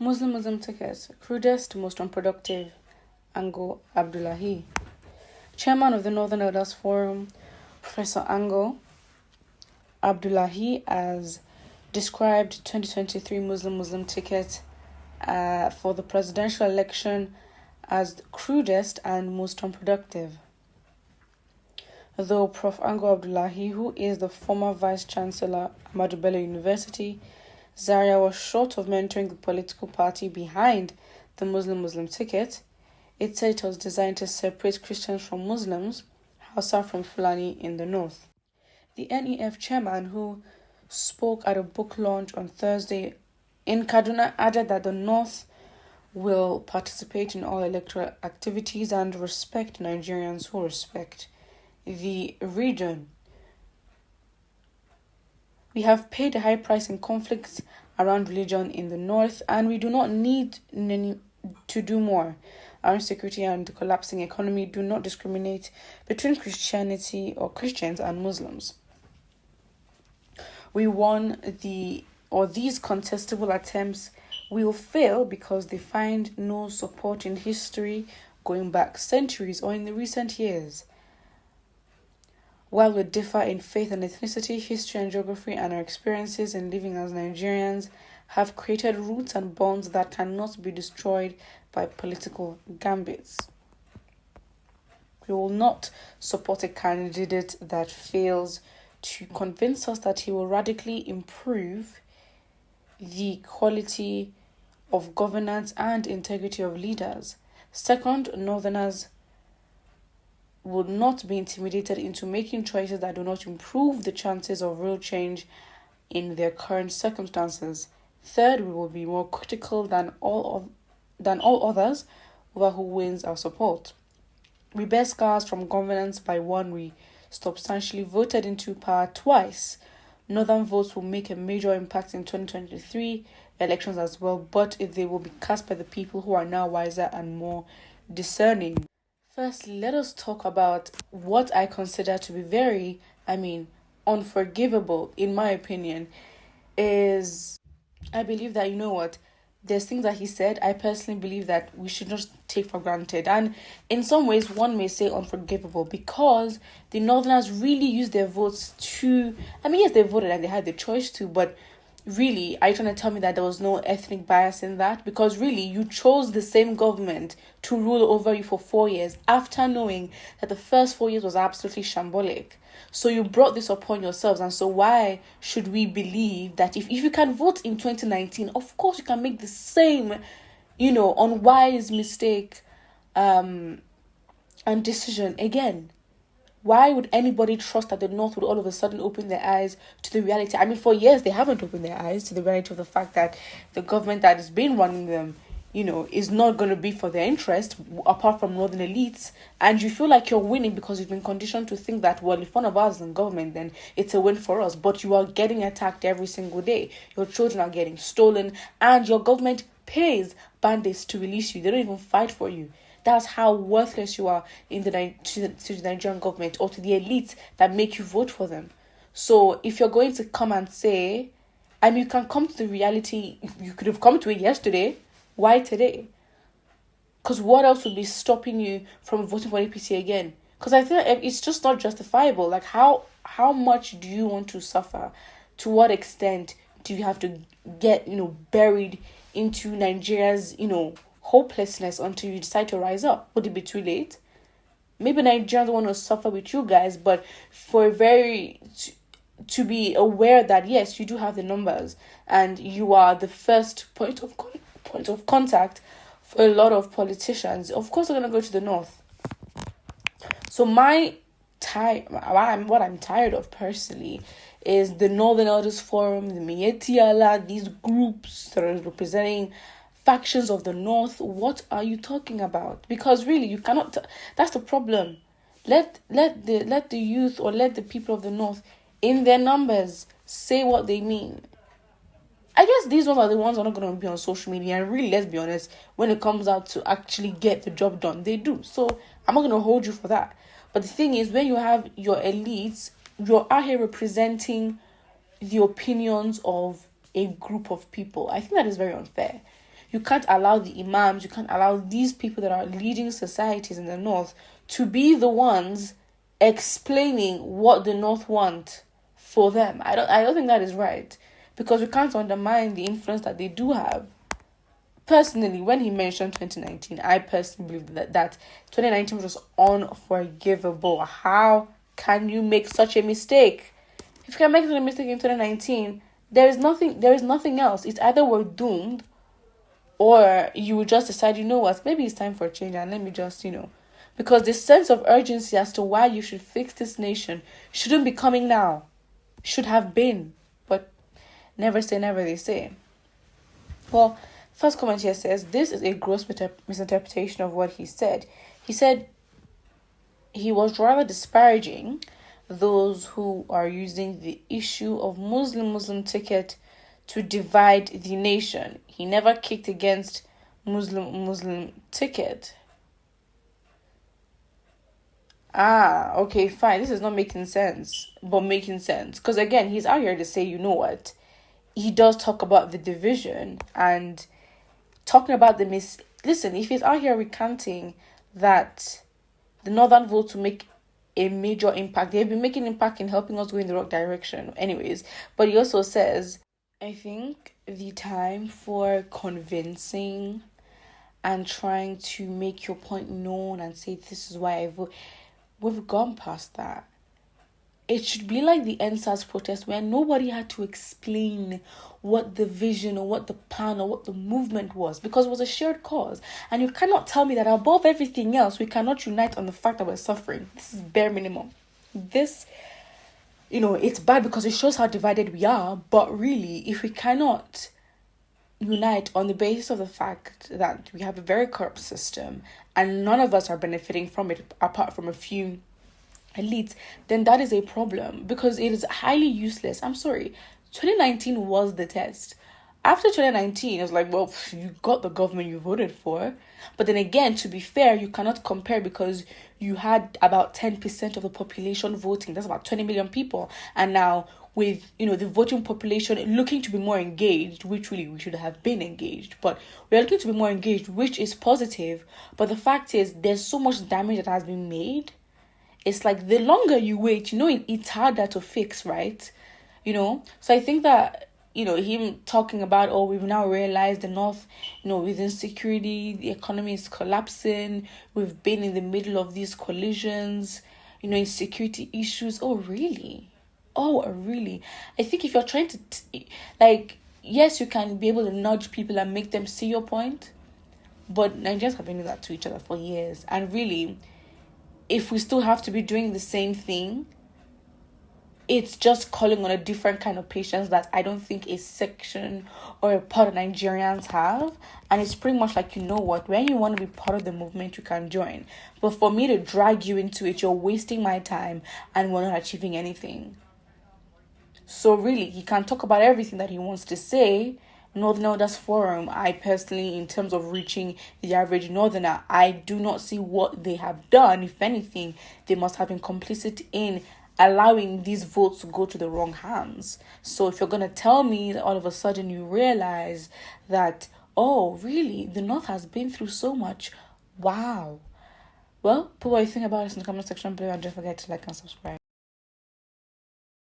Muslim tickets. Crudest, most unproductive. Ango Abdullahi. Chairman of the Northern Elders Forum, Professor Ango Abdullahi, has described 2023 Muslim ticket for the presidential election as the crudest and most unproductive. Though Prof. Ango Abdullahi, who is the former Vice Chancellor Ahmadu Bello University, Zaria, was short of mentoring the political party behind the Muslim ticket, it said it was designed to separate Christians from Muslims, Hausa from Fulani in the north. The NEF chairman, who spoke at a book launch on Thursday in Kaduna, added that the north will participate in all electoral activities and respect Nigerians who respect the region. We have paid a high price in conflicts around religion in the north, and we do not need to do more. Our insecurity and the collapsing economy do not discriminate between Christianity or Christians and Muslims. We won these contestable attempts will fail because they find no support in history going back centuries or in the recent years. While we differ in faith and ethnicity, history and geography, and our experiences in living as Nigerians have created roots and bonds that cannot be destroyed by political gambits. We will not support a candidate that fails to convince us that he will radically improve the quality of governance and integrity of leaders. Second, Northerners would not be intimidated into making choices that do not improve the chances of real change in their current circumstances. Third, we will be more critical than all others over who wins our support. We bear scars from governance by one we substantially voted into power twice. Northern votes will make a major impact in 2023 elections as well, but they will be cast by the people who are now wiser and more discerning. Firstly, let us talk about what I consider to be very, unforgivable, in my opinion, is I believe that, there's things that he said, I personally believe that we should not take for granted. And in some ways, one may say unforgivable because the Northerners really used their votes to, yes, they voted and they had the choice to, but really, are you trying to tell me that there was no ethnic bias in that? Because really, you chose the same government to rule over you for 4 years after knowing that the first 4 years was absolutely shambolic. So you brought this upon yourselves. And so why should we believe that if you can vote in 2019, of course you can make the same, unwise mistake and decision again? Why would anybody trust that the North would all of a sudden open their eyes to the reality? For years, they haven't opened their eyes to the reality of the fact that the government that has been running them, is not going to be for their interest, apart from Northern elites. And you feel like you're winning because you've been conditioned to think that, well, if one of us is in government, then it's a win for us. But you are getting attacked every single day. Your children are getting stolen, and your government pays bandits to release you. They don't even fight for you. That's how worthless you are to the Nigerian government or to the elites that make you vote for them. So if you're going to come and say, and you can come to the reality, you could have come to it yesterday. Why today? Because what else would be stopping you from voting for APC again? Because I think it's just not justifiable. Like, how much do you want to suffer? To what extent do you have to get, buried into Nigeria's, hopelessness until you decide to rise up? Would it be too late? Maybe Nigerians want to suffer with you guys, but to be aware that yes, you do have the numbers and you are the first point of contact for a lot of politicians. Of course, they're going to go to the north. So what I'm tired of personally is the Northern Elders Forum, the Miyetti Allah, these groups that are representing factions of the north. What are you talking about? Because really, you cannot. That's the problem. Let the youth or let the people of the north, in their numbers, say what they mean. I guess these ones are the ones who are not going to be on social media. And really, let's be honest, when it comes out to actually get the job done, they do. So I'm not going to hold you for that. But the thing is, when you have your elites, you're out here representing the opinions of a group of people. I think that is very unfair. You can't allow the imams, you can't allow these people that are leading societies in the North to be the ones explaining what the North want for them. I don't think that is right, because we can't undermine the influence that they do have. Personally, when he mentioned 2019, I personally believe that 2019 was unforgivable. How can you make such a mistake? If you can make a mistake in 2019, there is nothing else. It's either we're doomed, or you will just decide, you know what, maybe it's time for a change, and let me just, because the sense of urgency as to why you should fix this nation shouldn't be coming now. Should have been. But never say never, they say. Well, first comment here says, this is a gross misinterpretation of what he said. He said he was rather disparaging those who are using the issue of Muslim ticket to divide the nation. He never kicked against Muslim ticket. Okay, fine. This is not making sense, but making sense. Because again, he's out here to say, you know what? He does talk about the division and talking about Listen, if he's out here recanting that the Northern vote to make a major impact, they've been making impact in helping us go in the right direction. Anyways, but he also says, I think the time for convincing and trying to make your point known and say this is why I vote, we've gone past that. It should be like the NSAS protest where nobody had to explain what the vision or what the plan or what the movement was, because it was a shared cause. And you cannot tell me that above everything else, we cannot unite on the fact that we're suffering. This is bare minimum. This, it's bad because it shows how divided we are. But really, if we cannot unite on the basis of the fact that we have a very corrupt system and none of us are benefiting from it apart from a few elites, then that is a problem, because it is highly useless. I'm sorry. 2019 was the test. After 2019, it was like, well, you got the government you voted for. But then again, to be fair, you cannot compare, because you had about 10% of the population voting. That's about 20 million people. And now with, the voting population looking to be more engaged, which really we should have been engaged, but we're looking to be more engaged, which is positive. But the fact is, there's so much damage that has been made. It's like the longer you wait, it's harder to fix, right? So I think that, him talking about, we've now realized the North, with insecurity, the economy is collapsing. We've been in the middle of these collisions, insecurity issues. Oh, really? I think if you're trying to, yes, you can be able to nudge people and make them see your point. But Nigerians have been doing that to each other for years. And really, if we still have to be doing the same thing, it's just calling on a different kind of patience that I don't think a section or a part of Nigerians have. And it's pretty much like, when you want to be part of the movement, you can join. But for me to drag you into it, you're wasting my time and we're not achieving anything. So really, he can talk about everything that he wants to say. Northern Elders Forum, I personally, in terms of reaching the average Northerner, I do not see what they have done. If anything, they must have been complicit in allowing these votes to go to the wrong hands. So if you're going to tell me that all of a sudden you realize that, really, the North has been through so much, wow. Well, put what you think about us in the comment section below, and don't forget to like and subscribe.